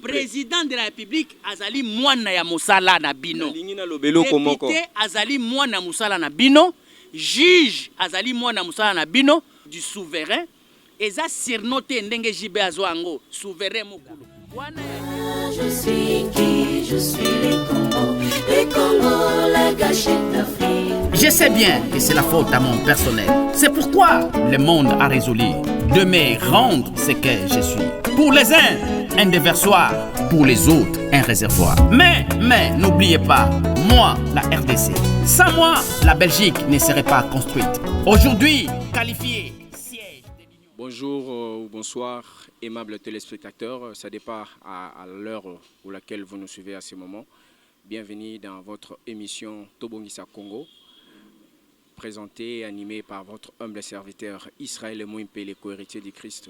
Président de la République azali mwana ya musala na bino. Député azali mwana musala na bino. Juge azali mwana musala na bino du souverain. Eza surnoté ndenge jibe azwango souverain mukulu. Je suis qui? Je suis les Congo, la gâchette d'Afrique. Je sais bien que c'est la faute à mon personnel. C'est pourquoi le monde a résolu de me rendre ce que je suis. Pour les uns, un déversoir. Pour les autres, un réservoir. Mais, n'oubliez pas, moi, la RDC. Sans moi, la Belgique ne serait pas construite. Aujourd'hui, qualifié siège de l'Union. Bonjour ou bonsoir, aimables téléspectateurs. Ça dépend à l'heure où laquelle vous nous suivez à ce moment. Bienvenue dans votre émission Tobongisa Congo, présentée et animée par votre humble serviteur Israël Mouimpe, le co-héritier du Christ.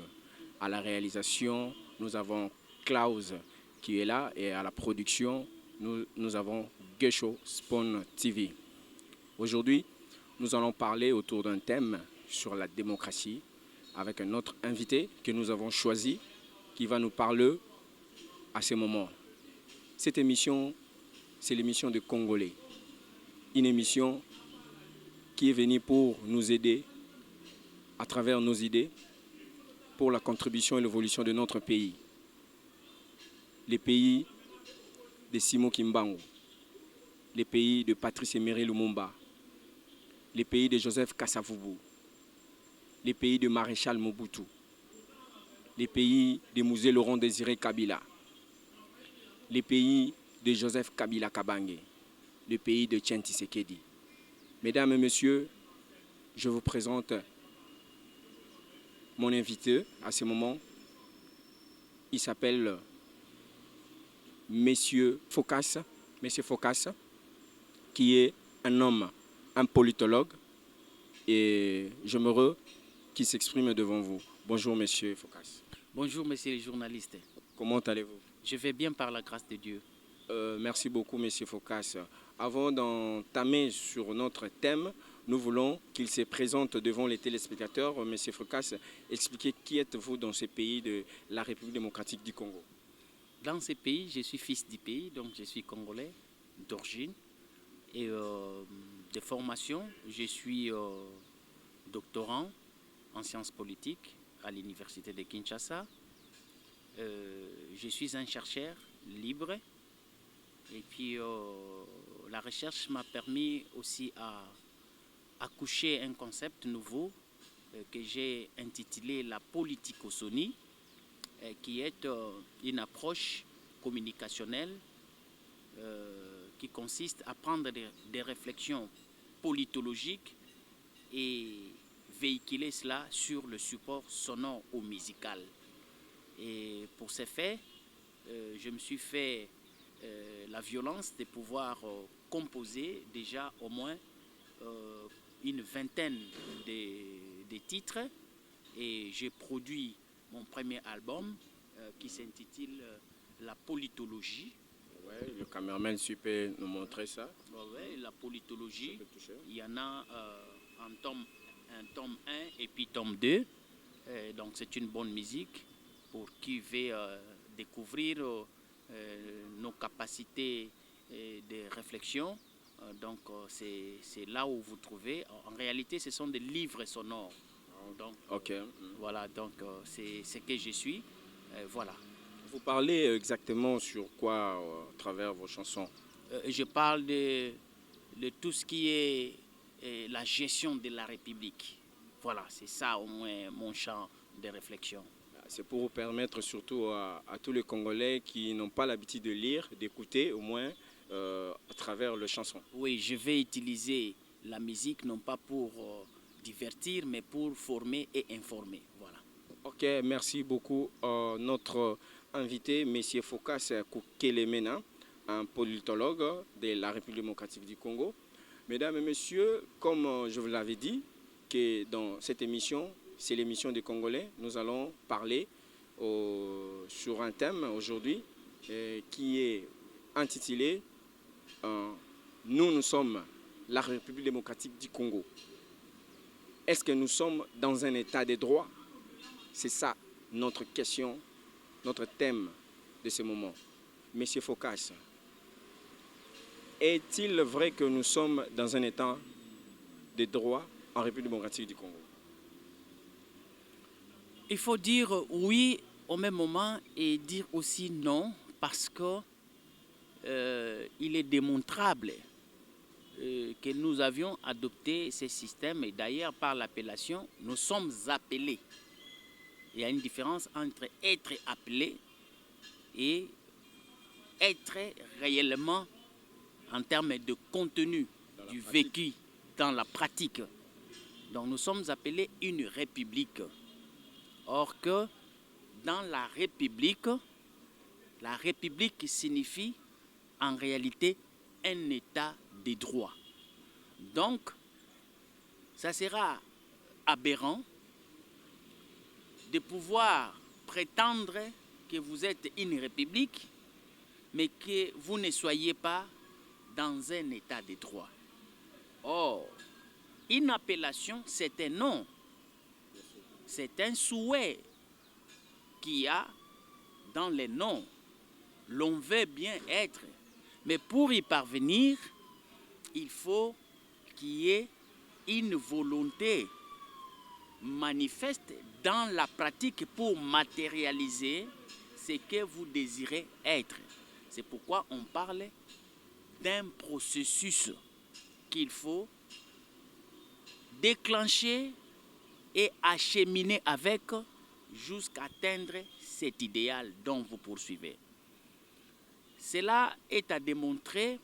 À la réalisation, nous avons Klaus qui est là et à la production, nous avons Gesho Spawn TV. Aujourd'hui, nous allons parler autour d'un thème sur la démocratie avec un autre invité que nous avons choisi qui va nous parler à ce moment. Cette émission, c'est l'émission de Congolais. Une émission qui est venue pour nous aider à travers nos idées pour la contribution et l'évolution de notre pays. Les pays de Simon Kimbangu, les pays de Patrice Emery Lumumba, les pays de Joseph Kasavubu, les pays de Maréchal Mobutu, les pays de Mouzé Laurent Désiré Kabila, les pays de Joseph Kabila Kabange, le pays de Tien Tshisekedi. Mesdames et messieurs, je vous présente mon invité à ce moment. Il s'appelle Monsieur Focas, qui est un homme, un politologue, et j'aimerais qu'il s'exprime devant vous. Bonjour Monsieur Focas. Bonjour Monsieur le journaliste. Comment allez-vous? Je vais bien par la grâce de Dieu. Merci beaucoup Monsieur Focas. Avant d'entamer sur notre thème, nous voulons qu'il se présente devant les téléspectateurs. Monsieur Focas, expliquez qui êtes-vous dans ce pays de la République démocratique du Congo? Dans ce pays, je suis fils du pays, donc je suis congolais d'origine. Et de formation, je suis doctorant en sciences politiques à l'université de Kinshasa. Je suis un chercheur libre. Et puis la recherche m'a permis aussi à accoucher un concept nouveau que j'ai intitulé la politicossonie, qui est une approche communicationnelle qui consiste à prendre des réflexions politologiques et véhiculer cela sur le support sonore ou musical. Et pour ce fait, je me suis fait la violence de pouvoir composer déjà au moins une vingtaine de titres, et j'ai produit mon premier album qui s'intitule La politologie. Ouais, le caméraman peut nous montrer ça. Ouais, la politologie, il y en a un tome 1 et puis tome 2. Donc c'est une bonne musique pour qui veut découvrir nos capacités de réflexion. Donc c'est là où vous trouvez. En réalité, ce sont des livres sonores. Donc, voilà, donc c'est ce que je suis. Voilà. Vous parlez exactement sur quoi à travers vos chansons? Je parle de tout ce qui est la gestion de la République. Voilà, c'est ça au moins mon champ de réflexion. C'est pour vous permettre surtout à tous les Congolais qui n'ont pas l'habitude de lire, d'écouter au moins à travers les chansons. Oui, je vais utiliser la musique non pas pour divertir, mais pour former et informer. Voilà. Ok, merci beaucoup. Notre invité, M. Focas Koukelemena, un politologue de la République démocratique du Congo. Mesdames et messieurs, comme je vous l'avais dit, que dans cette émission, c'est l'émission des Congolais, nous allons parler sur un thème aujourd'hui qui est intitulé Nous sommes la République démocratique du Congo. Est-ce que nous sommes dans un état de droit? C'est ça notre question, notre thème de ce moment. Monsieur Focas, est-il vrai que nous sommes dans un état de droit en République démocratique du Congo? Il faut dire oui au même moment et dire aussi non parce que il est démontrable que nous avions adopté ces systèmes et d'ailleurs par l'appellation, nous sommes appelés. Il y a une différence entre être appelé et être réellement en termes de contenu du vécu dans la pratique. Donc nous sommes appelés une république. Or que dans la république signifie en réalité un état de droit. Donc, ça sera aberrant de pouvoir prétendre que vous êtes une république, mais que vous ne soyez pas dans un état de droit. Or, une appellation, c'est un nom, c'est un souhait qu'il y a dans les noms. L'on veut bien être, mais pour y parvenir, il faut qu'il y ait une volonté manifeste dans la pratique pour matérialiser ce que vous désirez être. C'est pourquoi on parle d'un processus qu'il faut déclencher et acheminer avec jusqu'à atteindre cet idéal dont vous poursuivez. Cela est à démontrer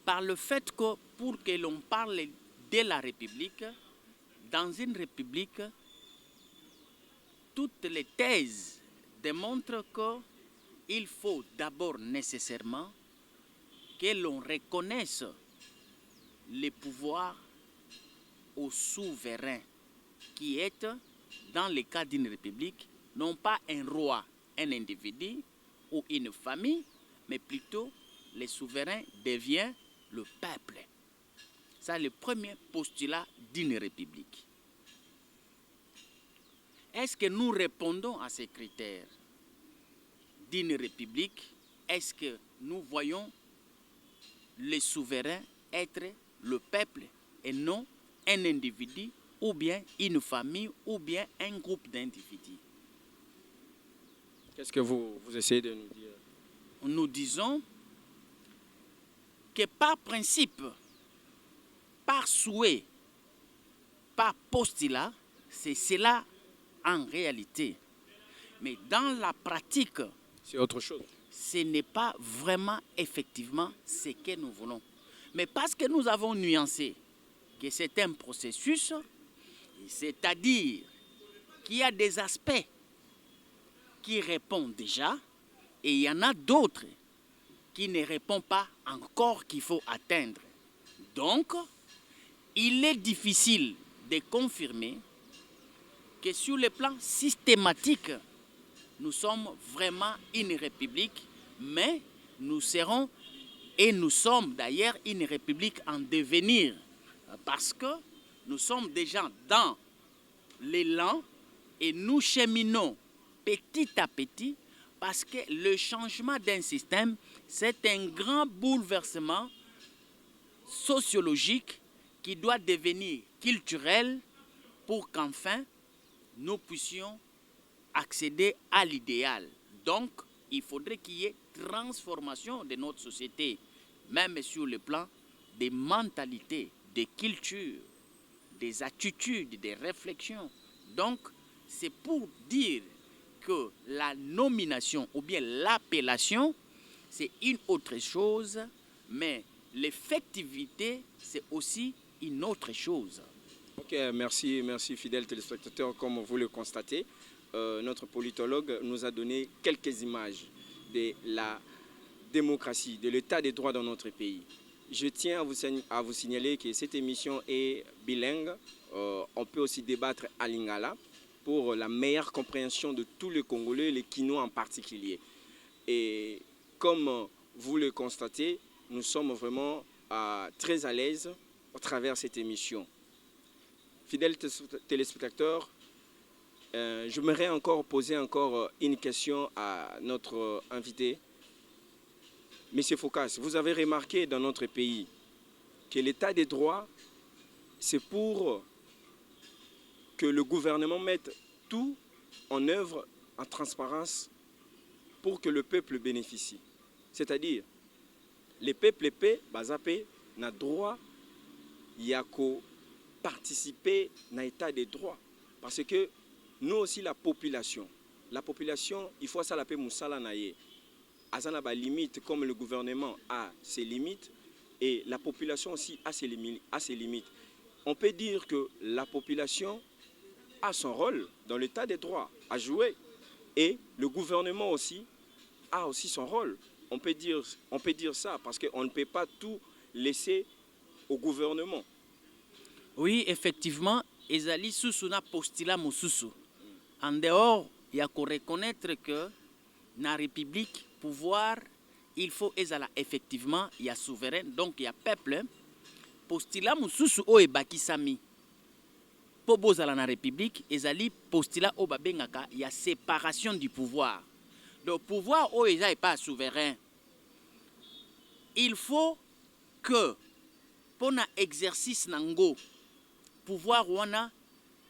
par le fait que pour que l'on parle de la République, dans une République, toutes les thèses démontrent qu'il faut d'abord nécessairement que l'on reconnaisse les pouvoirs au souverain qui est, dans le cas d'une république, non pas un roi, un individu ou une famille, mais plutôt le souverain devient le peuple. C'est le premier postulat d'une république. Est-ce que nous répondons à ces critères d'une république? Est-ce que nous voyons le souverain être le peuple et non un individu ou bien une famille ou bien un groupe d'individus? Qu'est-ce que vous essayez de nous dire? Nous disons que par principe, par souhait, par postulat, c'est cela en réalité. Mais dans la pratique, c'est autre chose. Ce n'est pas vraiment effectivement ce que nous voulons. Mais parce que nous avons nuancé que c'est un processus, c'est-à-dire qu'il y a des aspects qui répondent déjà et il y en a d'autres qui ne répondent pas encore qu'il faut atteindre. Donc, il est difficile de confirmer que sur le plan systématique, nous sommes vraiment une république, mais nous serons et nous sommes d'ailleurs une république en devenir parce que nous sommes déjà dans l'élan et nous cheminons petit à petit parce que le changement d'un système, c'est un grand bouleversement sociologique qui doit devenir culturel pour qu'enfin nous puissions accéder à l'idéal. Donc, il faudrait qu'il y ait transformation de notre société, même sur le plan des mentalités, des cultures, des attitudes, des réflexions. Donc, c'est pour dire que la nomination ou bien l'appellation, c'est une autre chose, mais l'effectivité, c'est aussi une autre chose. Ok, merci fidèles téléspectateurs. Comme vous le constatez, notre politologue nous a donné quelques images de la démocratie, de l'état des droits dans notre pays. Je tiens à vous signaler que cette émission est bilingue. On peut aussi débattre à lingala pour la meilleure compréhension de tous les Congolais, les Kinois en particulier. Et comme vous le constatez, nous sommes vraiment très à l'aise à travers cette émission. Fidèles téléspectateurs, J'aimerais encore poser une question à notre invité. Monsieur Focas, vous avez remarqué dans notre pays que l'état des droits, c'est pour que le gouvernement mette tout en œuvre en transparence pour que le peuple bénéficie. C'est-à-dire, les peuples n'ont droit à participer à l'état des droits. Parce que nous aussi, la population, il faut ça la paix moussala naye. Azana ba limite comme le gouvernement a ses limites et la population aussi a ses limites. On peut dire que la population a son rôle dans l'état des droits à jouer et le gouvernement aussi a aussi son rôle. On peut dire ça parce qu'on ne peut pas tout laisser au gouvernement. Oui, effectivement, ezali susu na postila mosusu. En dehors, il y a qu'on reconnaître que dans la République, pouvoir, il faut ezala effectivement, il y a souverain, donc il y a peuple. Postila mosusu o ebakisami. Po bozala na République, ezali postila o babengaka, il y a séparation du pouvoir. Le pouvoir o eza est pas souverain. Il faut que pour un exercice nango pouvoir wana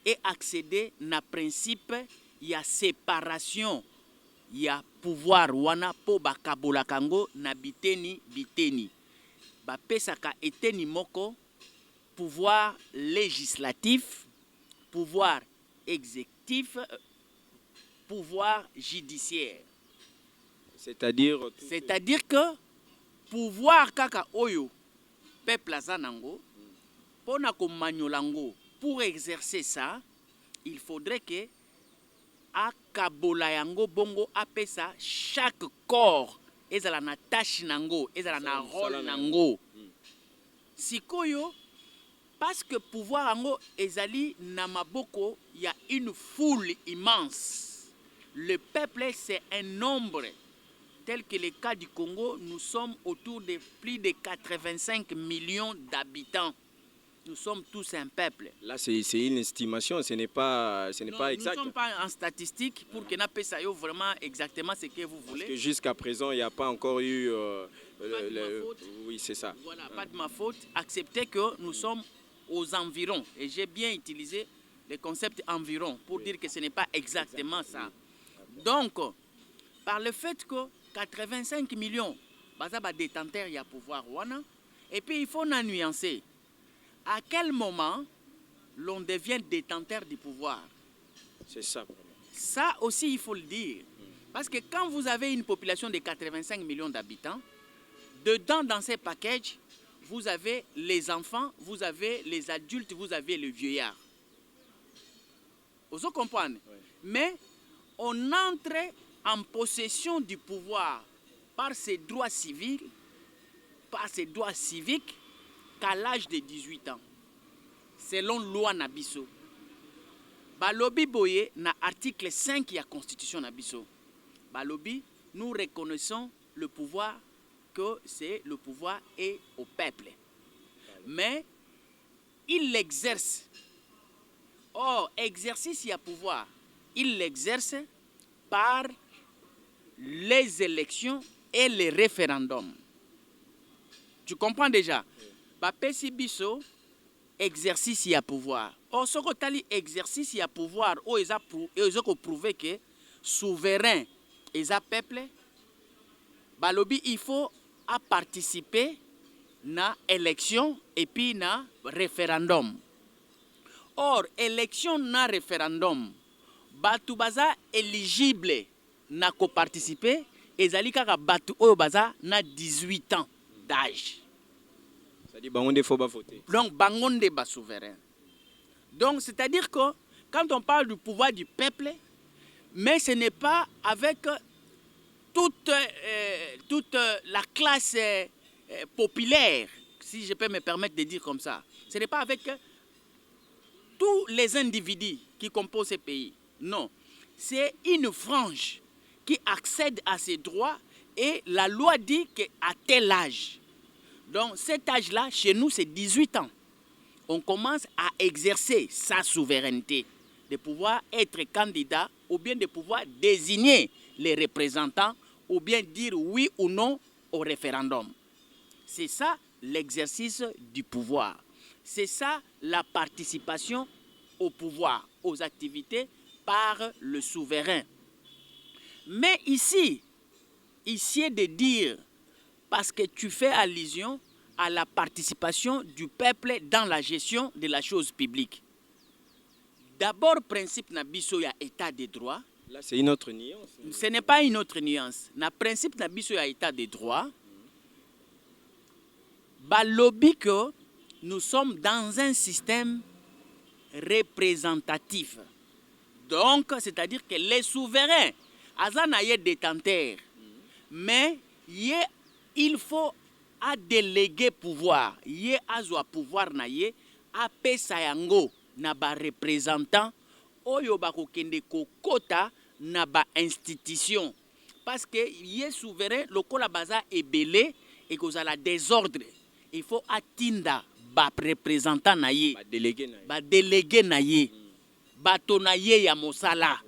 et accéder na principe ya séparation ya pouvoir wana po bakabola kango na biteni ba pesaka eteni moko pouvoir législatif, pouvoir exécutif, pouvoir judiciaire. C'est-à-dire que pouvoir kaka oyo peuple azanango pona ko manyolango pour exercer ça il faudrait que akabola yango bongo apesa chaque corps ezala na tâche nango ezala na rôle nango sikoyo parce que pouvoir yango ezali na maboko il y a une foule immense. Le peuple c'est un nombre tel que le cas du Congo, nous sommes autour de plus de 85 millions d'habitants. Nous sommes tous un peuple. Là, c'est une estimation, ce n'est pas exact. Nous ne sommes pas en statistique pour que nous sachions vraiment exactement ce que vous voulez. Parce que jusqu'à présent, il n'y a pas encore eu... pas de ma faute. Oui, c'est ça. Voilà, pas de ma faute. Acceptez que nous sommes aux environs. Et j'ai bien utilisé le concept environ pour dire que ce n'est pas exactement ça. Donc, par le fait que 85 millions, bazaba détenteurs, il y a pouvoir wana. Et puis il faut en nuancer. À quel moment l'on devient détenteur du pouvoir? C'est ça. Ça aussi, il faut le dire. Parce que quand vous avez une population de 85 millions d'habitants, dedans, dans ces packages, vous avez les enfants, vous avez les adultes, vous avez les vieillards. Vous comprenez? Oui. Mais on entre en possession du pouvoir par ses droits civils, par ses droits civiques, qu'à l'âge de 18 ans. Selon loi Nabiso. Balobi Boye, na article 5 de la Constitution Nabiso. Balobi, nous reconnaissons le pouvoir que c'est le pouvoir est au peuple. Mais il l'exerce. Or, exercice il y a pouvoir. Il l'exerce par les élections et les référendums. Tu comprends déjà? Bapesi biso exercice il y a pouvoir. Or, ce que tu exercice il y a pouvoir, ils ont prouvé que souverain et peuple, balobi il faut à participer na élection et puis na référendum. Or, élection na référendum, batu baza éligible na ko participer, ezali kaka batu oyo baza na 18 ans d'âge. C'est-à-dire bangonde faut pas voter. Donc bangonde ba souverain. Donc c'est-à-dire que quand on parle du pouvoir du peuple, mais ce n'est pas avec toute la classe populaire, si je peux me permettre de dire comme ça. Ce n'est pas avec tous les individus qui composent ce pays. Non. C'est une frange qui accède à ses droits et la loi dit qu'à tel âge. Donc cet âge-là, chez nous, c'est 18 ans. On commence à exercer sa souveraineté. de pouvoir être candidat ou bien de pouvoir désigner les représentants ou bien dire oui ou non au référendum. C'est ça l'exercice du pouvoir. C'est ça la participation au pouvoir, aux activités par le souverain. Mais ici est de dire, parce que tu fais allusion à la participation du peuple dans la gestion de la chose publique. D'abord, principe na biso ya état de droit. Là, c'est une autre nuance. Ce n'est pas une autre nuance. Na principe na biso ya état de droit. Balobi que nous sommes dans un système représentatif. Donc, c'est-à-dire que les souverains, azana ye détenteur, mais il faut à déléguer pouvoir. Ye azwa pouvoir na ye a pesa yango na ba représentant oyo ba kokende kokota na ba institution. Parce que ye souverain lokola baza ebele et kozala désordre. Il faut atinda ba représentant na ye, ba délégué na ye, bato na ye ya mosala.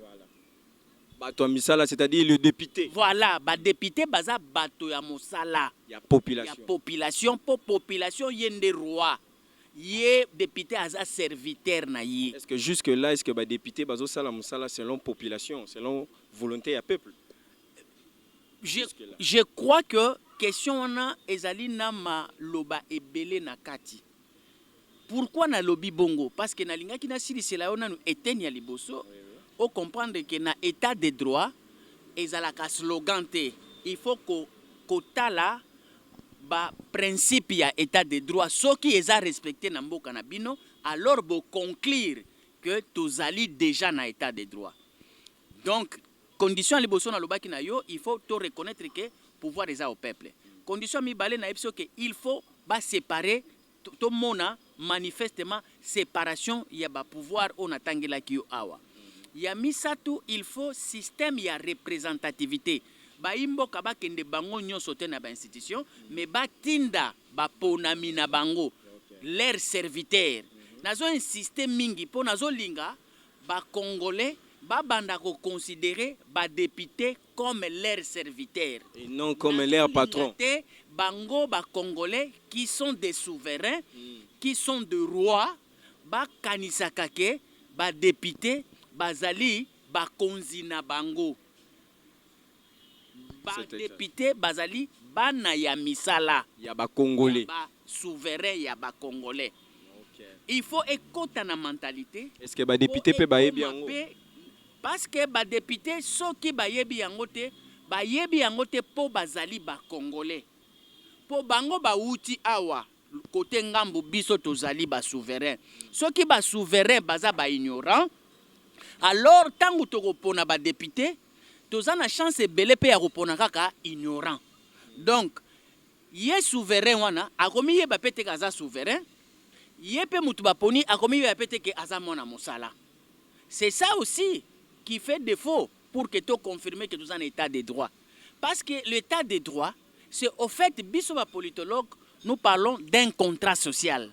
Bato misala, c'est-à-dire le député. Voilà, ba député baza bato ya mosala. Ya population. Ya population, pour population yende roi. Ye député aza serviteur na ye. Est-ce que jusque là, est-ce que ba député bazo sala mosala selon population, selon volonté ya peuple? Je crois que question wana ezali na ma loba ebele na kati. Pourquoi na lobi bongo? Parce que na lingaki na silisela ona nu etenia liboso. Au comprendre que na état de droit ezalaka slogan te. Il faut que tala ba principe ya état de droit soki eza respecté na mboka na bino, alors bo conclure que tozali déjà na état de droit. Donc condition liboso na lobaki na yo, il faut to reconnaître que pouvoir eza au peuple. Condition mibale na episo que il faut ba séparer to mona manifestement séparation ya ba pouvoir on atangela ki yo awa. Ya misatu, il faut système ya représentativité. Ba imboka ba kende bango nyonso te na ba institution, mais ba tinda ba ponami na bango leur serviteur. Nazo un système mingi po nazo linga ba congolais ba banda ko considérer ba député comme leur serviteur et non comme leur patron. Bango ba congolais qui sont des souverains, qui sont des rois, ba kanisaka ke ba député bazali ba konzina bango. Ba député bazali bana ya misala ya ba congolais. Ba souverain ya ba congolais. Il faut écouter na mentalité. Est-ce que ba député peut ba yebi yango? Parce que ba député soki ba yebi yango te po bazali ba congolais. Po bango ba uti awa côté ngambo biso tozali ba souverain. Soki ba souverain baza ba ignorant, alors tango tokopona ba député toza na chance ebele pe ya kopona kaka ignorant. Donc ye souverain wana akomi ye ba pete kaza souverain, ye pe mutu baponi akomi ye ba pete ke aza mona mosala. C'est ça aussi qui fait défaut pour que tu confirmes que tu es en état de droit. Parce que l'état de droit, c'est au fait, biso ba politologue, nous parlons d'un contrat social.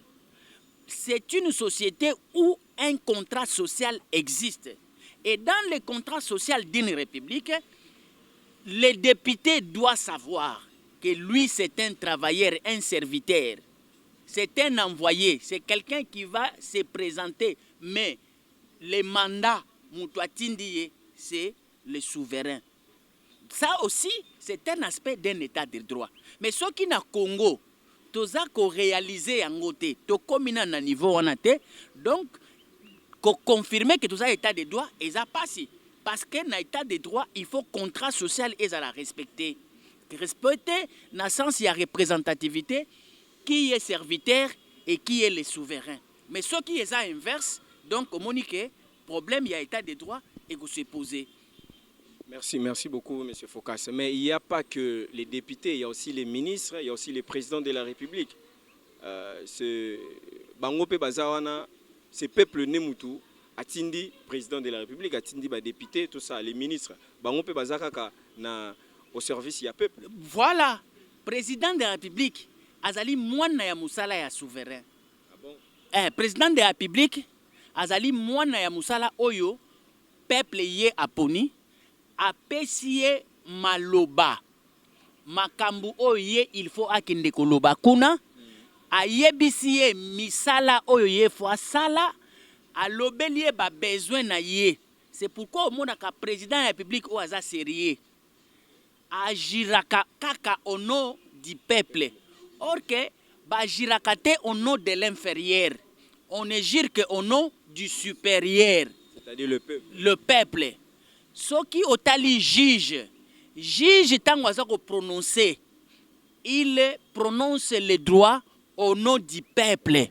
C'est une société où un contrat social existe. Et dans le contrat social d'une république, le député doit savoir que lui, c'est un travailleur, un serviteur. C'est un envoyé, c'est quelqu'un qui va se présenter. Mais les mandats, c'est le souverain. Ça aussi, c'est un aspect d'un état de droit. Mais ce qui n'a Congo, tout ça qu'on réalise en côté, tout comme à niveau on a donc confirmer que tout ça est état de droit, et ça passe. Parce que dans l'état de droit, il faut contrat social et ça la respecter. Respecter dans le sens il y a représentativité, qui est serviteur et qui est le souverain. Mais ce qui est inverse, donc au monique problème, il y a état de droit et que se poser. Merci beaucoup, M. Focas. Mais il n'y a pas que les députés, il y a aussi les ministres, il y a aussi les présidents de la République. Ce Bangope Bazawana, ce peuple Nemutu, Atindi, président de la République, Atindi, député, tout ça, les ministres. Bangope Bazaka au service, il y a peuple. Voilà, président de la République, Azali Mouana ya Moussala ya souverain. Ah bon? Président de la République, azali mwana ya musala oyo peuple ye aponi apesi ye maloba makambu oyo ye il faut akende koloba kuna ayebisi ye misala oyo ye faut asala alobeli ye ba besoin na ye. C'est pourquoi omonaka président de la République oyo aza sérieux agiraka kaka au nom du peuple. Or que bagiraka te au nom de l'inférieur. On ne gire que au nom du supérieur. C'est-à-dire le peuple. Le peuple. Ce qui otali juge tango aza ko prononcer, il prononce les droits au nom du peuple.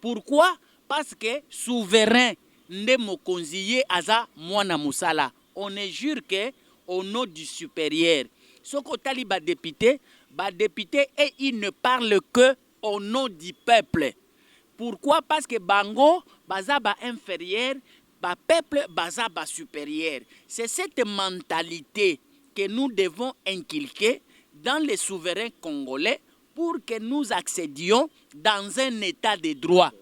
Pourquoi? Parce que souverain nde mokonzi ye aza mwana musala. On ne jure que au nom du supérieur. Ce que otali ba député et il ne parle que au nom du peuple. Pourquoi? Parce que bango baza ba inférieur, ba peuple baza ba supérieur. C'est cette mentalité que nous devons inculquer dans les souverains congolais pour que nous accédions dans un état de droit.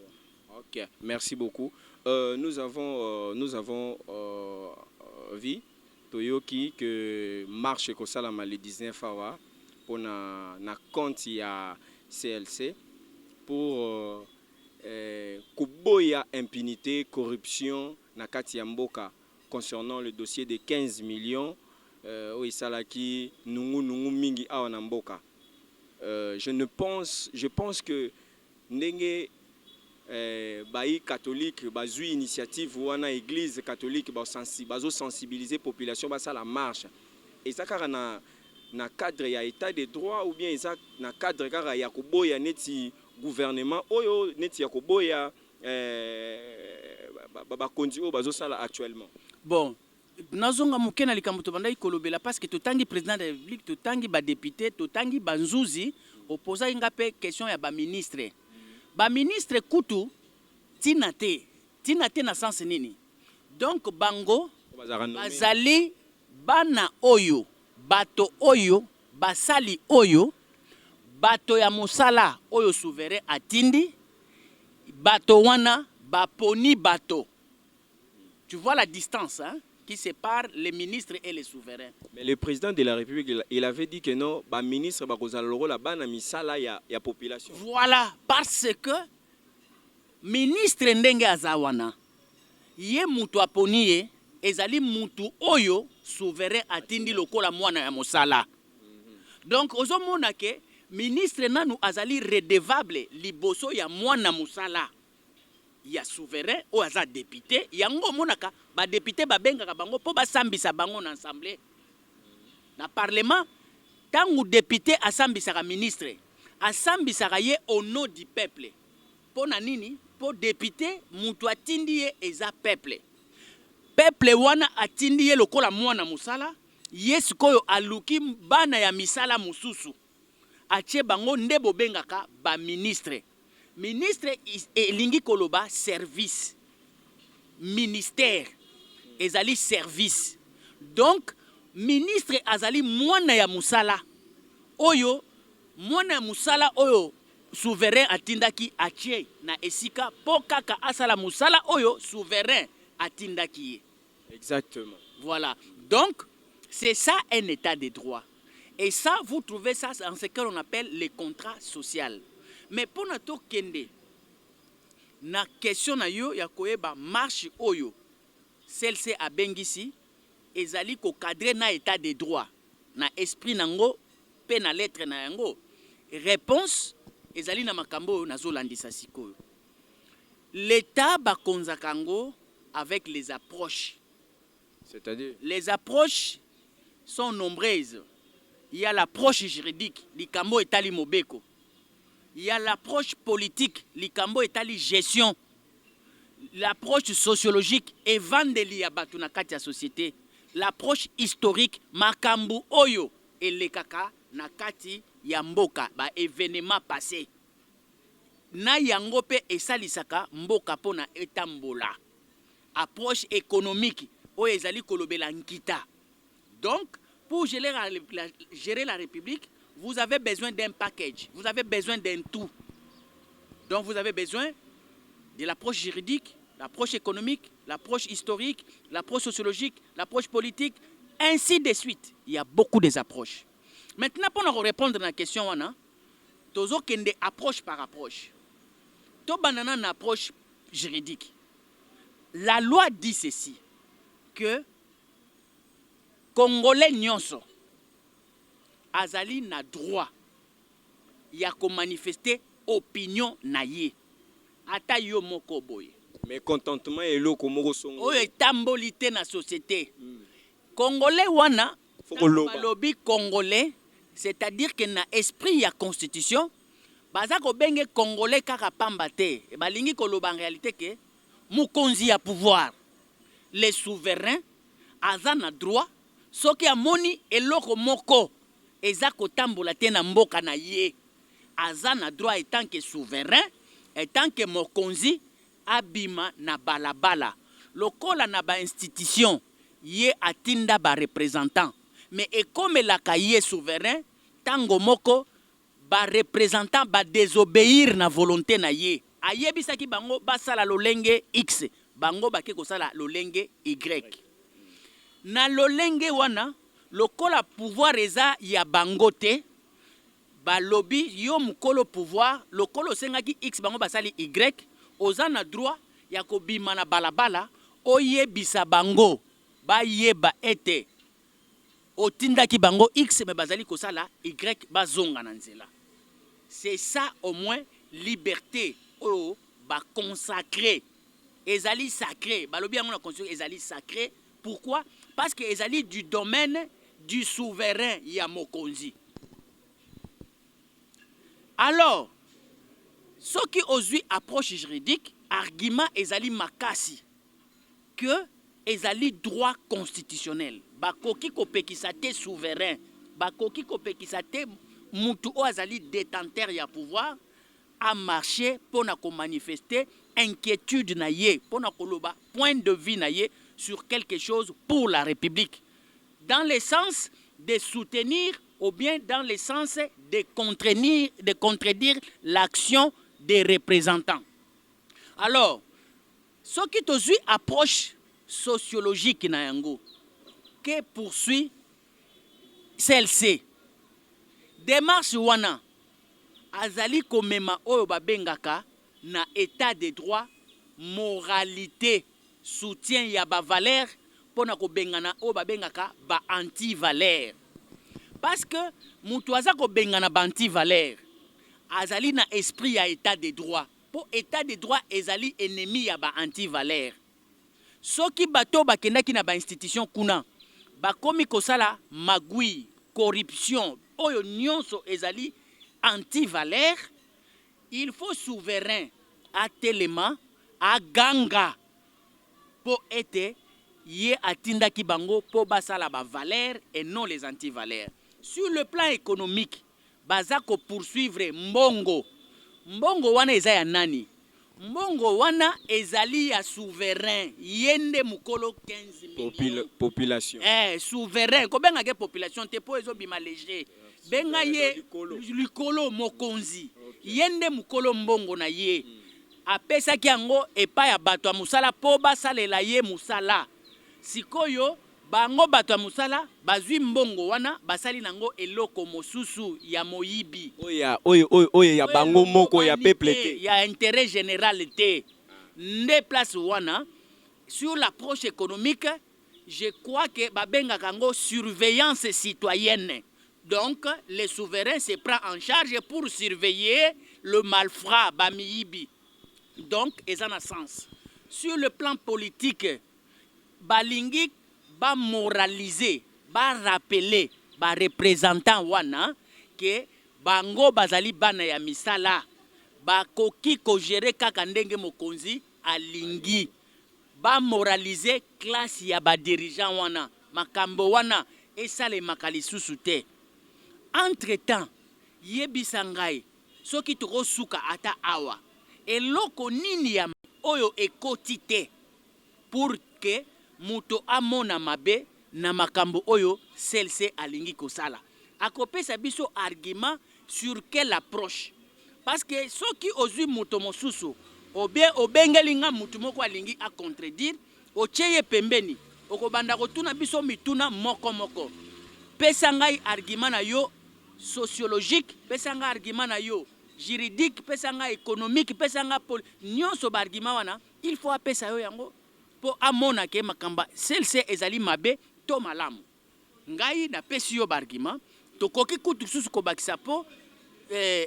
Ok, merci beaucoup. Nous avons vu Toyoki que marche Kosalama le 19 awa pour na compte ya CLC pour kuboya impunité, corruption na kati ya mboka concernant le dossier de 15 millions oisalaki nungu mingi awa na mboka. Je pense que ndenge bayi catholique bazui initiative wana église catholique bazo sensibiliser population basa la marche et ça kaka na cadre ya état de droit ou bien ça na cadre kaka ya koboya neti gouvernement oyo neti ya koboya ba kondi o bazo sala actuellement. Bon, nazonga mukena likambo to bandai kolobela parce que totangi président de la République, totangi ba député, totangi banzuzi opposa ngape question ya ba ministre. Ba ministre kutu tinate na sens nini. Donc bango bazali bana oyo bato oyo basali oyo bato ya musala oyo souverain atindi bato wana baponi bato. Tu vois la distance qui sépare les ministres et les souverains. Mais le président de la République, il avait dit que non, les ministres bana misala ya population. Voilà, parce que ministre ndenge azawana ye mutu aponi ye ezali mutu oyo souverain atindi lokola mwana ya mosala. Donc ozomona ke ministre nanu azali redevable liboso ya mwana musala. Ya souverain ou aza député yango monaka ba député ba bengaka bango po ba sambisa bango na assemblée na parlement tangu député asambisa ka ministre asambisa ka ye au nom du peuple po na nini po député mutu atindi ye eza peuple wana atindi ye lokola mwana musala yesu koyo aluki bana ya misala mususu atie bango ndebo bengaka ba ministre. Ministre elingi koloba service ministère ezali service. Donc ministre azali mwana ya musala oyo souverain atindaki atie na esika po kaka asala musala oyo souverain atindaki. Exactement. Voilà. Donc c'est ça un état de droit. Et ça vous trouvez ça dans ce qu'on appelle les contrats sociaux. Mais pour notre kende na question na yo ya koyeba marche oyo celle-ci a bengisi ezali ko cadrer na état de droit na esprit nango pe na lettre na yango réponse ezali na makambo na zolandisa sikoyo l'état ba konzakango avec les approches. C'est-à-dire les approches sont nombreuses. Il y a l'approche juridique likambo etali mobeko. Il y a l'approche politique, likambo etali gestion. L'approche sociologique, evandeli ya batu na kati ya société. L'approche historique, makambu oyo elekaka na kati ya mboka, ba événement passé. Na yango pe esalisaka mboka pona etambola. Approche économique, oyo ezali kolobela nkita. Donc, pour gérer la République, vous avez besoin d'un package, vous avez besoin d'un tout. Donc vous avez besoin de l'approche juridique, l'approche économique, l'approche historique, l'approche sociologique, l'approche politique, ainsi de suite. Il y a beaucoup d'approches. Maintenant, pour répondre à la question, tozo kende approche par approche. To banana une approche juridique. La loi dit ceci, que Congolais nyonso azali na droit ya ko manifester opinion na ye. Ata yo moko boye. Mais contentement et lo komoko songo. Oyo etambolité na société. Congolais wana balobi Congolais, c'est-à-dire que na esprit ya constitution baza ko benge Congolais kaka pamba te. Balingi ko loba en réalité que mukonzi ya pouvoir. Les souverains aza na droit soki amoni eloko moko eza kotambola te na mboka na ye. Aza na droit étant que souverain, étant que mokonzi abima na balabala. Lokola na ba institution ye atinda ba représentant. Mais et comme la kaye souverain, tango moko ba représentant ba désobéir na volonté na ye. Ayebisaki bango basala lolenge X, bango bake kosala lolenge Y. Na lolenge wana lokola pouvoir eza ya bango te, balobi yo mukolo pouvoir, lokolo sengaki X bango basali Y, oza na droit ya kobima na balabala, oyebisa bango ba yeba ete otindaki bango X me bazali kosala Y bazonga na nzela. C'est ça au moins liberté o ba consacré. Ezali sacré. Balobi yango na constitution ezali sacré. Pourquoi? Parce que ezali du domaine du souverain ya mokonzi. Alors, ce qui ozui approche juridique, argument ezali makasi que ezali droit constitutionnel. Bakoki kopekisa te souverain, bakoki kopekisa te mutu o azali détenteur ya pouvoir a marché pour na ko manifester inquiétude na ye, pour na koloba point de vue na ye sur quelque chose pour la République, dans le sens de soutenir ou bien dans le sens de contredire l'action des représentants. Alors, ce qui tozui approche sociologique na yango, que poursuit celle-ci. Démarche wana azali komema oyo babengaka na état de droit, moralité, soutien ya ba valeur pona ko bengana oyo babengaka ba anti-valeur. Parce que mutu aza ko bengana ba anti-valeur azali na esprit ya état de droit. Po état de droit ezali ennemi ya ba anti-valeur. Soki bato bakendaki na ba institution kuna bakomi kosala magui, corruption, oyo nyonso ezali anti-valeur, il faut souverain à telema, à ganga, pour être yé atinda ki bango pour basala ba valeur et non les anti-valeurs. Sur le plan économique, bazako poursuivre mbongo. Mbongo wana eza ya nani? Mbongo wana ezali ya souverain, yende mukolo 15 millions. Population. Souverain, ko benga ke population te po ezo bima léger. Benga ye likolo mokonzi. Yende mukolo mbongo na ye. Apesa ki yango epa ya bato ya musala po basalela ye musala. Sikoyo bango bato ya musala bazwi mbongo wana basali nango eloko mosusu ya moyibi. Oya ya bango moko ya peuple te. Ya intérêt général te. Nde place wana sur l'approche économique, je crois que babenga kango surveillance citoyenne. Donc les souverains se prennent en charge pour surveiller le malfrat bamiyibi. Donc ils ont un sens. Sur le plan politique, balingi ba moraliser, ba rappeler, ba représentant wana que bango bazali bana ya misala, ba koki ko gérer kaka ndenge mokonzi alingi, ba moraliser classe ya ba dirigeant wana, makambo wana esale makalisusu te. Entre-temps, yebisa ngai soki toko suka ata awa eloko nini ya oyo ekoti te pour que muto amona mabe na makambo oyo celle-ci alingi kosala. Akopesa biso argument sur quelle approche. Parce que soki ozui muto mosusu ou bien obengelinga mutu moko alingi a contredire ocheye pembeni okobanda kotuna biso mituna moko pesa ngai argument na yo sociologique, pesa ngai argument na yo juridique, pesa ngai économique, pesa ngai nyonso ba argument wana il faut apesa yo yango po amona ke makamba celle ezali mabe to malamu. Ngai na pesi yo ba argument tokoki kutu susu ko bakisa po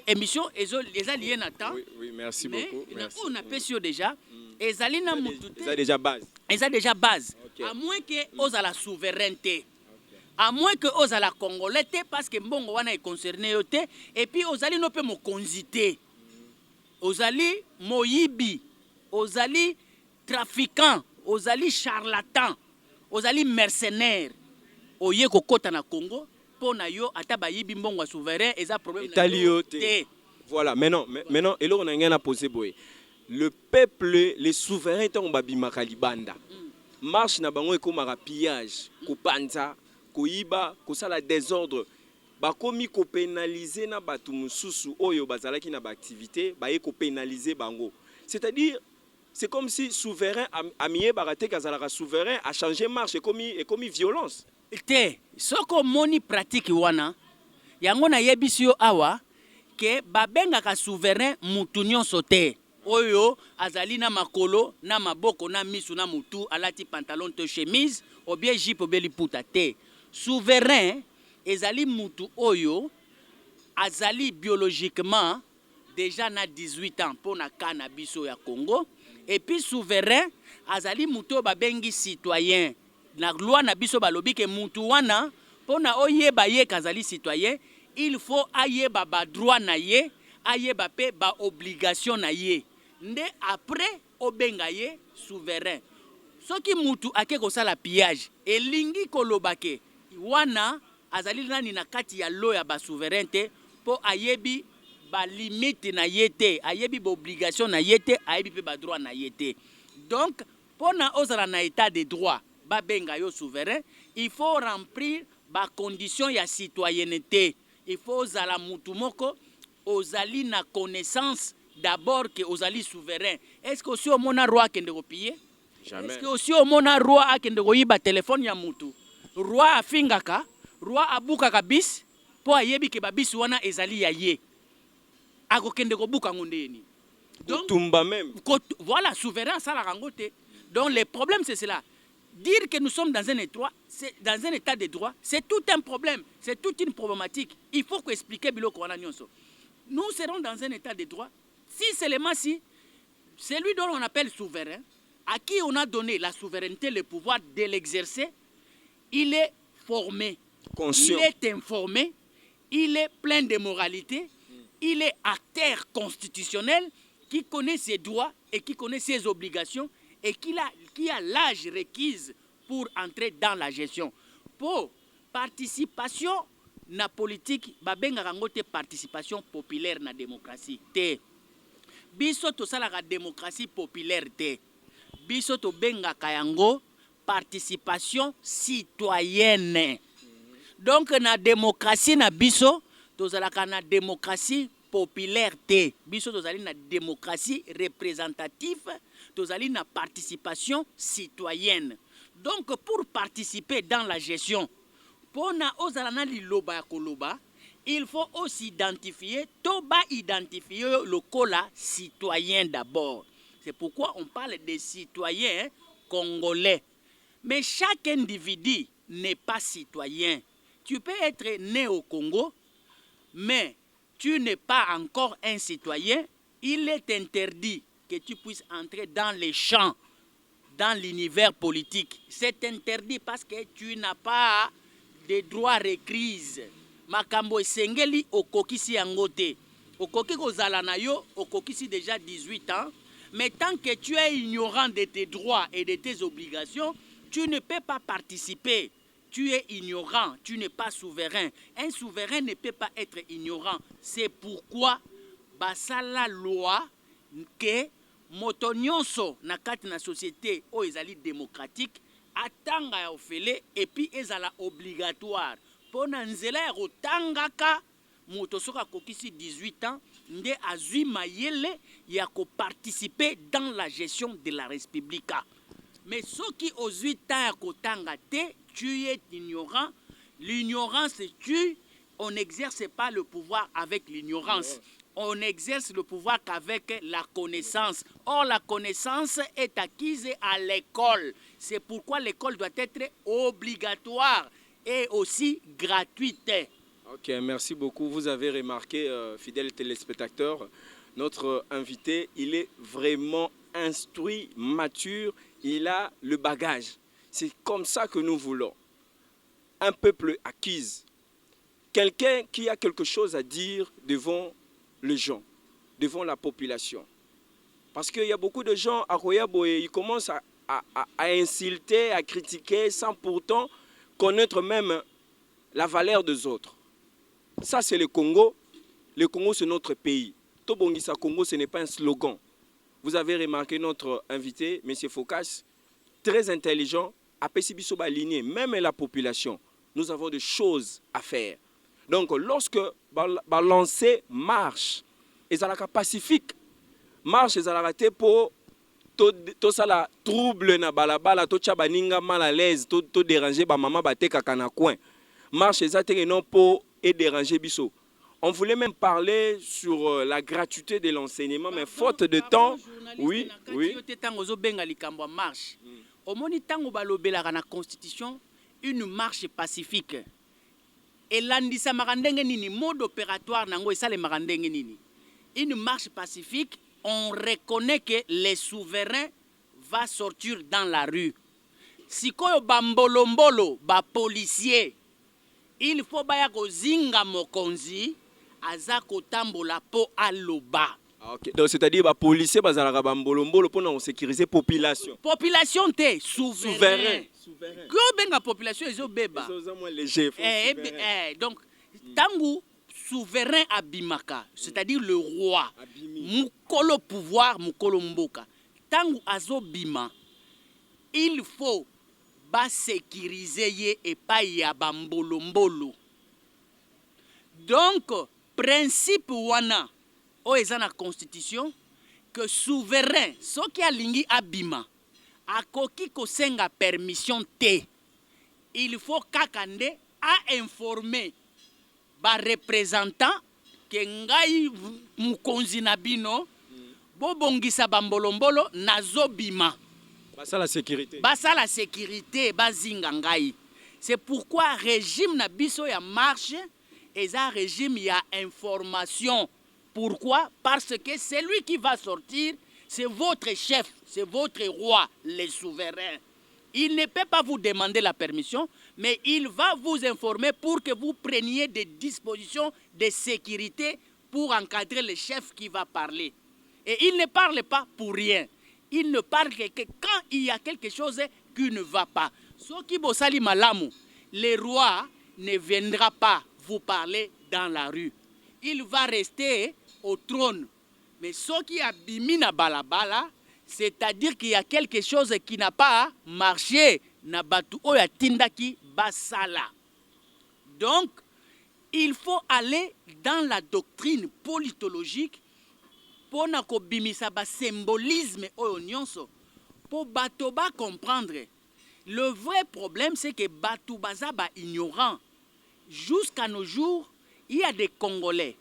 émission ezali na temps. Oui, merci beaucoup. Merci. On a pesi yo déjà ezali na mutu te. C'est déjà base. Eza déjà base. Okay. À moins que oza la souveraineté. À moins que oza la congolais parce que mbongo wana est concerné yote et puis ozali no pe mo konzité. Ozali moyibi, ozali trafiquant, ozali charlatan, ozali mercenaire. Oye kokota na Congo pona yo ata bayibi mbongo wa souverain eza problème na yote. Voilà, maintenant et là on a rien posé boy. Le peuple, les souverains ont babimaka libanda. Marche na bango ekomaka pillage, kopanza, koyiba, kosala désordre. Bakomi ko pénaliser na batu mususu oyo bazalaki na ba activité, baye ko pénaliser bango. C'est-à-dire c'est comme si souverain amié baraté kazalaka souverain a changé marche et commis violence. Te soko moni pratique wana yango na yebisi yo awa ke babengaka souverain mutu nyonso te. Oyo azali na makolo na maboko na misu na mutu alati pantalon te chemise ou bien jupe ou bien liputa te. Souverain ezali mutu oyo azali biologiquement déjà na 18 ans pour na kana biso ya Congo et puis souverain azali mutu babengi citoyen na loi na biso balobi ke mutu wana pona oyeba ye kazali citoyen il faut ayeba ba droit na ye ayeba pe ba obligation na ye nde après obenga ye souverain. Soki mutu ake kosala pillage elingi kolobake wana azali nani na kati ya lo ya ba souveraineté po ayebi ba limite na yete ayebi ba obligation na yete ayebi pe ba droit na yete. Donc pona ozala na état de droit ba benga yo souverain il faut remplir ba condition ya citoyenneté. Il faut ozala mutu moko ozali na connaissance d'abord que ozali souverain. Est-ce que aussi au mona roi kende ko piller? Jamais. Est-ce que aussi au mona roi akende ko yiba téléphone ya mutu? Roi afingaka, roi abukaka bis po ayebi ke babis wana ezali ya ye. Ako kende ko buka ngondeni. Donc Tumba même. Voilà, souverain ça la rangote. Donc le problème c'est cela. Dire que nous sommes dans un état de droit, c'est tout un problème, c'est toute une problématique. Il faut expliquer biloko wana nyonso. Nous serons dans un état de droit si seulement si celui dont on appelle souverain, à qui on a donné la souveraineté, le pouvoir de l'exercer, il est formé, conscient. Il est informé, il est plein de moralité, il est acteur constitutionnel qui connaît ses droits et qui connaît ses obligations et qui a l'âge requis pour entrer dans la gestion. Pour participation na politique, babengaka ngo te participation populaire na démocratie te. Biso to sala la démocratie populaire te. Biso to bengaka yango participation citoyenne. Donc na démocratie na biso to zalaka na démocratie populaire te. Biso to zali na démocratie représentative, to zali na participation citoyenne. Donc pour participer dans la gestion, pona ozalana liloba ya koloba, il faut aussi identifier, toba identifier le cola citoyen d'abord. C'est pourquoi on parle des citoyens congolais. Mais chaque individu n'est pas citoyen. Tu peux être né au Congo, mais tu n'es pas encore un citoyen. Il est interdit que tu puisses entrer dans les champs, dans l'univers politique. C'est interdit parce que tu n'as pas de droits requis. Makambo esengeli okokisi yango te. Okoki kozala na yo, okokisi déjà 18 ans. Mais tant que tu es ignorant de tes droits et de tes obligations, tu ne peux pas participer. Tu es ignorant, tu n'es pas souverain. Un souverain ne peut pas être ignorant. C'est pourquoi basala loi que moto nyonso na kati na société o ezali démocratique atanga ya ofele et puis ezala obligatoire. Pona nzela ya kotangaka moto soka kokisi 18 ans nde azui mayele ya ko participer dans la gestion de la République. Mais soki ozui ta ya kotanga te, tu es ignorant. L'ignorance tue. On n'exerce pas le pouvoir avec l'ignorance. On exerce le pouvoir qu'avec la connaissance. Or, la connaissance est acquise à l'école. C'est pourquoi l'école doit être obligatoire et aussi gratuite. Ok, merci beaucoup. Vous avez remarqué, fidèles téléspectateurs, notre invité, il est vraiment instruit, mature, il a le bagage. C'est comme ça que nous voulons. Un peuple acquis. Quelqu'un qui a quelque chose à dire devant les gens, devant la population. Parce qu'il y a beaucoup de gens à Royaboye, ils commencent à insulter, à critiquer sans pourtant connaître même la valeur des autres. Ça, c'est le Congo. Le Congo, c'est notre pays. Tobongisa Congo, ce n'est pas un slogan. Vous avez remarqué notre invité, M. Focas, très intelligent, à Pessibiso aligné, même la population. Nous avons des choses à faire. Donc, lorsque lancer marche, ils ont la pacifique. Marche, ils ont la pour tout ça la trouble na balabala, tout ça baninga mal à l'aise, tout déranger ba maman baté kakana coin. Marche, ils ont non pour et déranger biso. On voulait même parler sur la gratuité de l'enseignement, mais faute de temps, oui. Marche. Au moni tango balobela na constitution, une marche pacifique. Et l'andisa marandenge nini, mode opératoire nango et ça les marandenge nini. Une marche pacifique, on reconnaît que les souverains vont sortir dans la rue. Si koyo bambolombolo, ba policier, il faut baya ko zinga mokonzi, azako tambola po aloba. Okay. Donc c'est-à-dire que les policiers bambolombolo pour sécuriser la population. Population te souverain. Que benga population ezo beba. Léger. Donc tangu souverain abimaka, c'est-à-dire le roi. Mukolo pouvoir, mukolo mboka. Tangu azo bima, il faut ba sécuriser ye et pas ya bambolombolo. Donc principe wana o eza na constitution que souverain soki alingi abima akoki kosenga permission te, il faut kakande a informer ba représentant ke ngai mukonzi na bino bobongisa bambolombolo nazobima basa la sécurité bazinga ngai. C'est pourquoi régime na biso ya marche eza régime ya information. Pourquoi? Parce que c'est lui qui va sortir, c'est votre chef, c'est votre roi, le souverain. Il ne peut pas vous demander la permission, mais il va vous informer pour que vous preniez des dispositions de sécurité pour encadrer le chef qui va parler. Et il ne parle pas pour rien. Il ne parle que quand il y a quelque chose qui ne va pas. Soki bosali malamu, le roi ne viendra pas vous parler dans la rue. Il va rester au trône. Mais ce qui a bimina balabala, c'est-à-dire qu'il y a quelque chose qui n'a pas marché na batu oya tindaki basala. Donc, il faut aller dans la doctrine politologique pour na ko bimisa ba symbolisme oyo nyonso pour bato ba comprendre. Le vrai problème c'est que batu baza ba ignorant. Jusqu'à nos jours, il y a des Congolais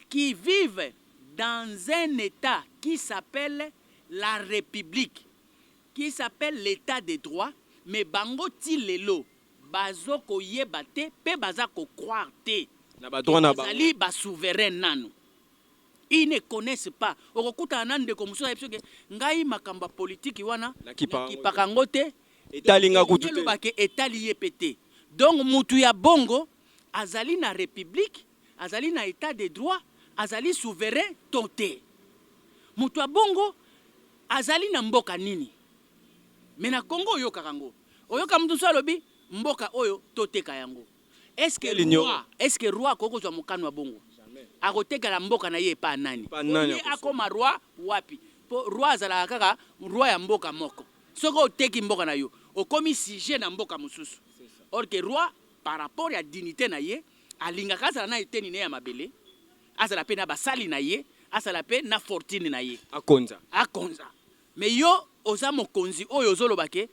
qui vivent dans un État qui s'appelle la République, qui s'appelle l'État de droit, mais bango ti lelo bazo ko yebate pe baza ko croire te. Bazali ba souverain nanu. Ils ne connaissent pas. Okuta anande ko muso ebso ke ngai makamba politique wana ki pakango te etalinga kutu te etali yepete. Donc mutu ya bongo azali na République, azali na État de droit, azali souverain toté. Mutu ya bongo azali na mboka nini? Mena Congo yo karango. Oyoka mtu salobi mboka oyo toteka yango. Est-ce que roi koko zwa mukano wa bongo? Akoteka la mboka na ye pa nani? Ye akoma roi wapi? Po roi azala kaka roi ya mboka moko. Soko oteki mboka na yo, okomi sujet na mboka mususu. Or que roi par rapport à la dignité na ye, alingaka azala na eteni ne ya mabele, azala pe na basali na ye, azala pe na fortune na ye. Akonza. Mais yo oza mokonzi oyo ozoloba ke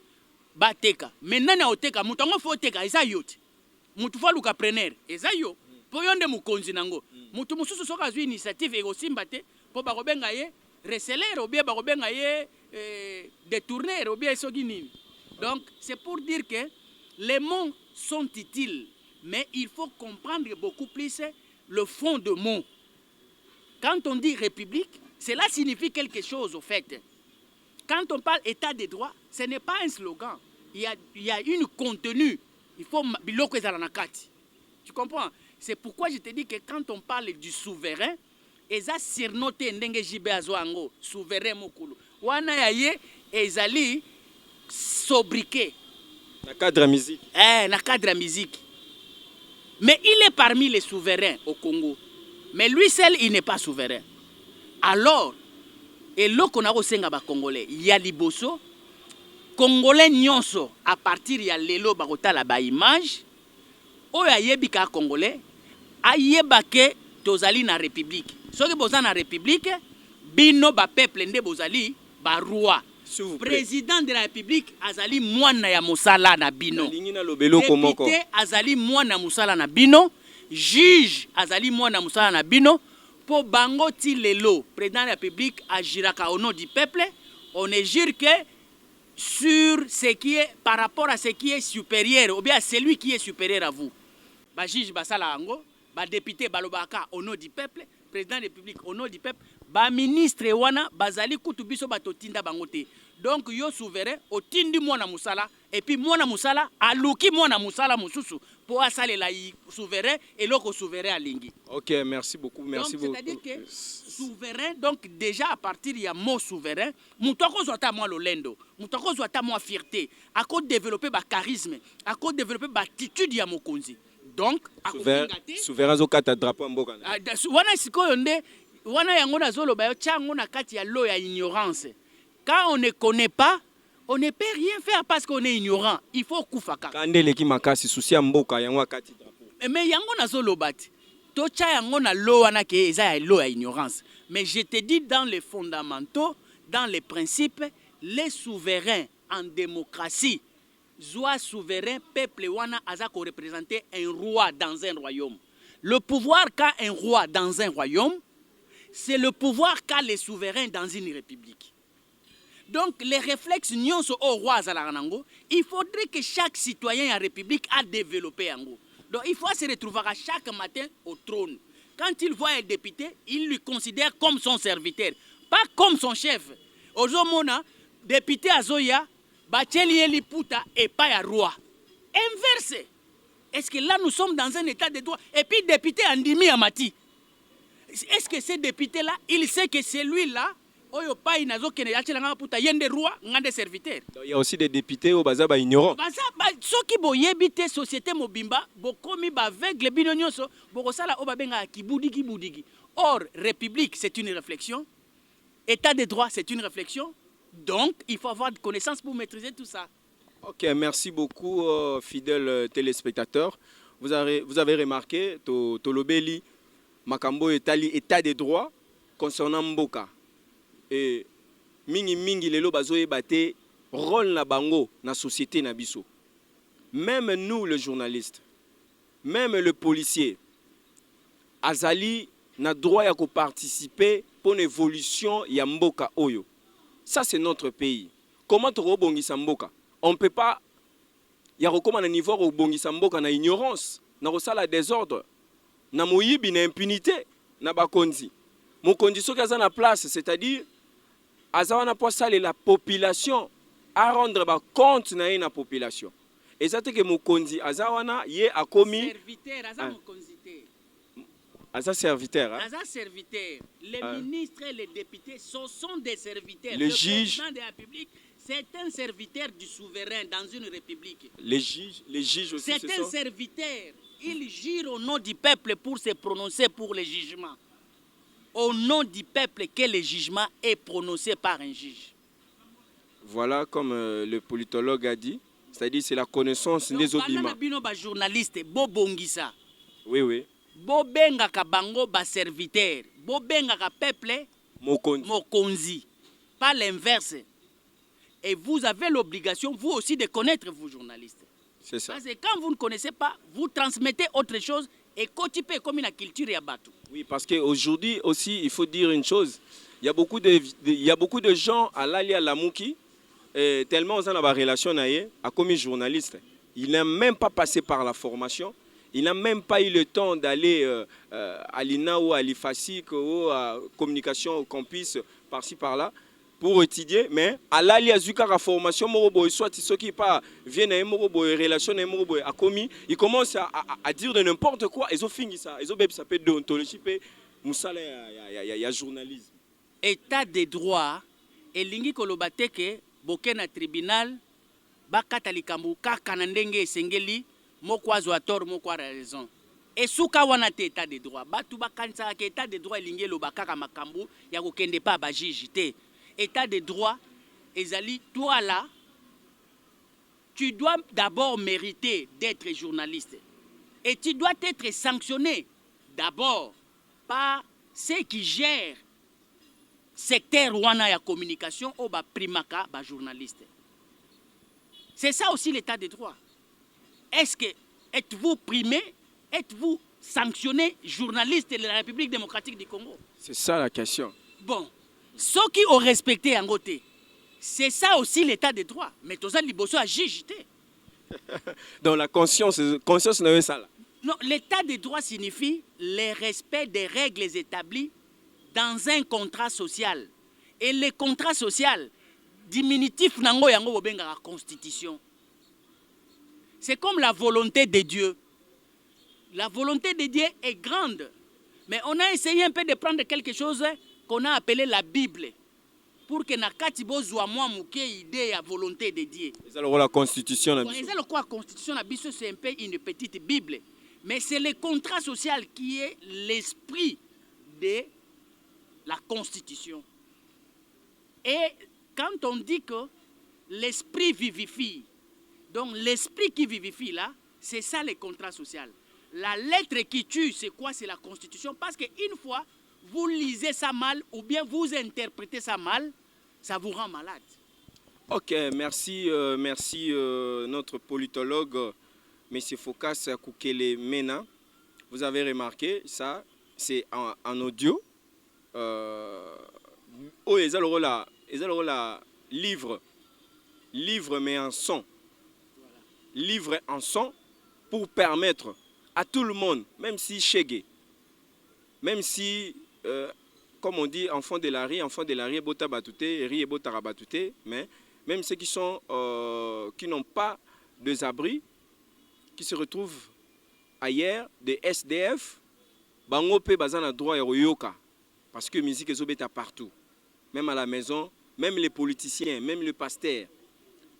bateka. Mais nani oteka mutu ngo fo teka eza yo te. Mutu fo luka preneur eza yo. Po yonde mokonzi nango. Mutu mususu soka azwi initiative ego simba te po ba kobenga ye reseller ou bien ba kobenga ye détourneur ou bien soki nini. Donc c'est pour dire que les mots sont utiles, mais il faut comprendre beaucoup plus le fond de mots. Quand on dit république, cela signifie quelque chose au fait. Quand on parle état de droit, ce n'est pas un slogan. Il y a une contenu. Il faut biloko ezala na kati. Tu comprends? C'est pourquoi je te dis que quand on parle du souverain, eza surnoté ndenge jibe azwango souverain mokulu. Wana ya ye ezali sobriquet. Na cadre musique. Na cadre musique. Mais il est parmi les souverains au Congo. Mais lui seul, il n'est pas souverain. Alors, et là qu'on a reçu les Congolais, il y a liboso, Congolais nyonso à partir ya lelo bakota la ba image, oyo ayebika Congolais, ayebake tozali na république. Soki boza na république, bino ba peuple nde bozali ba roi. Président de la République azali mwana ya musala na bino. Député azali mwana musala na bino. Juge azali mwana musala na bino. Po bango ti lelo, président de la République agiraka au nom du peuple. On ne jure que sur ce qui est par rapport à ce qui est supérieur ou bien à celui qui est supérieur à vous. Ba juge basala ango, ba député balobaka au nom du peuple, président de la République au nom du peuple. Ba ministre wana bazali kutu biso batotinda bangote. Donc yo souverain otindi mwana musala et puis mwana musala aluki mwana musala mususu pour asale la souverain et loko souverain alingi. OK, merci beaucoup, merci beaucoup. C'est-à-dire que souverain donc déjà à partir ya mot souverain, mutoko zota moi lolendo, mutoko zota moi fierté, à cause développer ba charisme, à cause développer ba attitude ya mokonzi. Donc souverain zo kata drapeau mboka. Wana sikoyo nde wana yango na zolo ba yo chango na kati ya lo ya ignorance. Quand on ne connaît pas, on ne peut rien faire parce qu'on est ignorant. Il faut koufaka. Kandele ki makasi souci ya mboka yango kati drapeau. Mais yango na zolo bati. To cha yango na lo wana ke eza ya lo ya ignorance. Mais je te dis dans les fondamentaux, dans les principes, les souverains en démocratie, soit souverain peuple wana azako représenter un roi dans un royaume. Le pouvoir qu'a un roi dans un royaume, c'est le pouvoir qu'a les souverains dans une république. Donc, les réflexes nyonso au roi Zalaranango, il faudrait que chaque citoyen de la République a développé en go. Donc, il faut se retrouver chaque matin au trône. Quand il voit un député, il lui considère comme son serviteur, pas comme son chef. Aujourd'hui, député Azoya, Bacheli Liputa et pas un roi. Inversé. Est-ce que là, nous sommes dans un état de droit? Et puis, député Andimi Amati. Est-ce que ce député-là, il sait que c'est lui-là? Il y a aussi des députés au Bazaba ignorants. Ceux qui boyebite société mobimba, bokomi aveugle binonyoso, bokosala obabenga kibudigi. Or, république, c'est une réflexion. État de droit, c'est une réflexion. Donc, il faut avoir de connaissances pour maîtriser tout ça. Ok, merci beaucoup, fidèles téléspectateurs. Vous avez remarqué, Tolobeli, Makambo Etali, état de droit concernant Mboka. Et mingi lelo bazoye bate rôle na bango na société na biso. Même nous les journalistes, même le policier, azali na droit ya ko participer pour l'évolution ya Mboka oyo. Ça c'est notre pays. Comment to robongisa Mboka? On peut pas ya recommande niveau robongisa Mboka na ignorance, na rosala désordre, na moyibi na impunité, na bakonzi. Mon condition qu'à la place, c'est-à-dire azawana pour ça la population à rendre compte na la population. Et ça que mon condi azawana yé a commis serviteur aza mokonzité. Aza serviteur. Aza serviteur. Les ministres et les députés sont des serviteurs. Le juge président de la République, c'est un serviteur du souverain dans une république. Les juges aussi. C'est un serviteur. Il jure au nom du peuple pour se prononcer pour les jugements. Au nom du peuple que le jugement est prononcé par un juge. Voilà comme le politologue a dit, c'est-à-dire c'est la connaissance des obimats. Bino ba journaliste bobongisa. Oui, oui. Bobengaka bango ba serviteur, bobengaka peuple Mokonzi. mokonzi, pas l'inverse. Et vous avez l'obligation, vous aussi, de connaître, vous journalistes. C'est ça. Parce que quand vous ne connaissez pas, vous transmettez autre chose et cotypez comme une culture et abattu. Oui, parce qu'aujourd'hui aussi, il faut dire une chose. Il y a beaucoup de gens à l'Ali à Lamouki, tellement on a une relation à comme journaliste. Il n'a même pas passé par la formation. Il n'a même pas eu le temps d'aller à l'INA ou à l'IFASIC ou à communication au campus par-ci par-là pour étudier. Mais à l'Ali à la formation, soit ceux qui viennent à une relation à commis, ils commencent à dire de n'importe quoi. Ils ont fini ça. Ils ont même ça peut déontologie, il y a journalisme. État de droit, et lingi kolobateke, boke na tribunal, bakata likambu kaka na ndenge esengeli, moko azwa tort, moko a raison. Et souka wana te état de droit. Batu bakanisa ke état de droit lingi lobakaka makambu, ya kokende pa ba juge te. État de droit, ezali toi là, tu dois d'abord mériter d'être journaliste. Et tu dois être sanctionné d'abord par ceux qui gèrent secteur wana ya communication ou ba primaka ba journaliste. C'est ça aussi l'état de droit. Est-ce que êtes-vous primé, êtes-vous sanctionné journaliste de la République démocratique du Congo? C'est ça la question. Bon, ceux qui ont respecté en côté, c'est ça aussi l'état de droit. Mais tous les liboso à juger. Donc la conscience n'est ça là. Non, l'état de droit signifie le respect des règles établies dans un contrat social. Et le contrat social, diminutif nango yango bobenga la constitution. C'est comme la volonté de Dieu. La volonté de Dieu est grande. Mais on a essayé un peu de prendre quelque chose qu'on a appelé la Bible. Pour que nakati bozwa mwa muke idée à volonté de Dieu. C'est la constitution. La constitution c'est un peu une petite Bible. Mais c'est le contrat social qui est l'esprit de la constitution. Et quand on dit que l'esprit vivifie, donc l'esprit qui vivifie là, c'est ça le contrat social. La lettre qui tue, c'est quoi? C'est la constitution. Parce qu'une fois, vous lisez ça mal ou bien vous interprétez ça mal, ça vous rend malade. Ok, merci, notre politologue, M. Focas Koukele Mena. Vous avez remarqué, ça, c'est en audio. Oh, ils ont le livre mais en son. Livre en son pour permettre à tout le monde, même si chégué, même si, comme on dit, enfant de la rue, bota batouté, riz et bota rabatouté, mais même ceux qui n'ont pas de abris, qui se retrouvent ailleurs, des SDF, bangope bazana droit et royoka, parce que la musique est partout, même à la maison, même les politiciens, même le pasteur.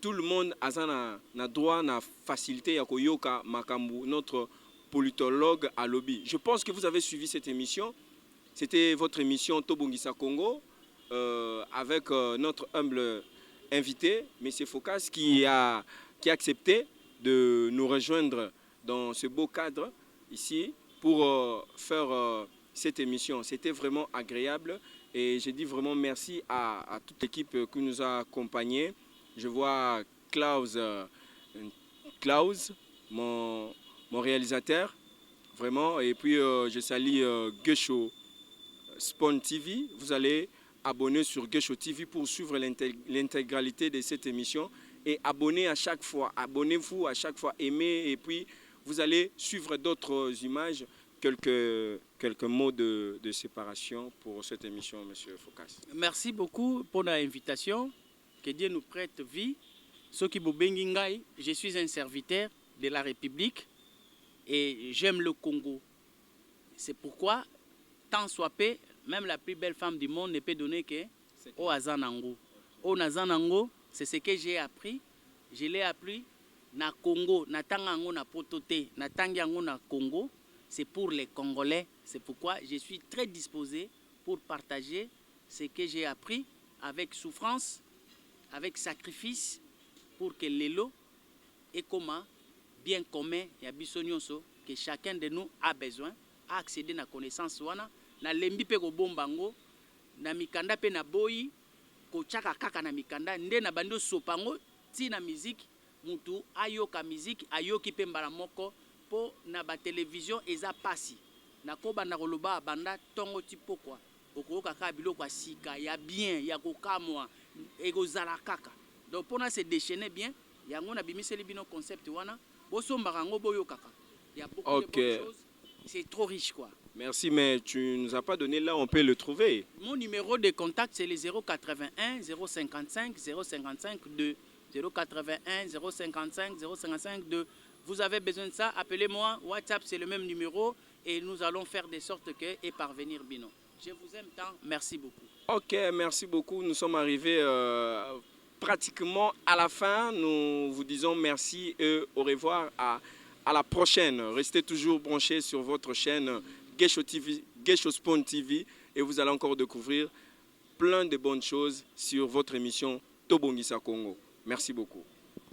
Tout le monde a droit, a facilité à koyoka makambu, notre politologue à lobby. Je pense que vous avez suivi cette émission. C'était votre émission Tobongisa Congo avec notre humble invité, M. Focas, qui a accepté de nous rejoindre dans ce beau cadre ici pour faire cette émission. C'était vraiment agréable et je dis vraiment merci à toute l'équipe qui nous a accompagnés. Je vois Klaus, mon réalisateur, vraiment. Et puis je salue Gesho Spawn TV. Vous allez abonner sur Gesho TV pour suivre l'intégralité de cette émission. Et abonnez à chaque fois, abonnez-vous à chaque fois, aimez. Et puis vous allez suivre d'autres images, quelques mots de séparation pour cette émission, M. Focas. Merci beaucoup pour l'invitation. Que Dieu nous prête vie. Soki Bobengi Ngai, je suis un serviteur de la République et j'aime le Congo. C'est pourquoi, tant soit peu, même la plus belle femme du monde ne peut donner que au Azanango. Au Nazanango, c'est ce que j'ai appris. Je l'ai appris na Congo, na Tangango, na Pototé, na Tangango, na Congo. C'est pour les Congolais. C'est pourquoi je suis très disposé pour partager ce que j'ai appris avec souffrance, avec sacrifice, pour que l'élo et comment bien commun et abissonioso que chacun de nous a besoin à accéder à la connaissance wana na lembi pe ko bombango na mikanda pe na boyi ko chaka kaka na mikanda nde na bando sopango ti na musique mutu ayoka musique ayoki pe mbala moko po na ba télévision eza pasi na ko banda koloba banda tongo ti pokwa okoyoka kaka biloko sika ya bien ya kokamwa ekozala kaka donc pona se déchaîner bien yango na bimiseli bino concept wana bosombaka ngo boyokaka il y a beaucoup de bonnes choses c'est trop riche quoi. Merci, mais tu nous as pas donné là, on peut le trouver. Mon numéro de contact, c'est le 081 055 055 2. 081 055 055 2. Vous avez besoin de ça, appelez-moi. WhatsApp, c'est le même numéro. Et nous allons faire de sorte que et parvenir bino. Je vous aime tant. Merci beaucoup. Ok, merci beaucoup. Nous sommes arrivés pratiquement à la fin. Nous vous disons merci et au revoir à la prochaine. Restez toujours branchés sur votre chaîne Gesho TV, Gesho Spawn TV, et vous allez encore découvrir plein de bonnes choses sur votre émission Tobongisa Congo. Merci beaucoup.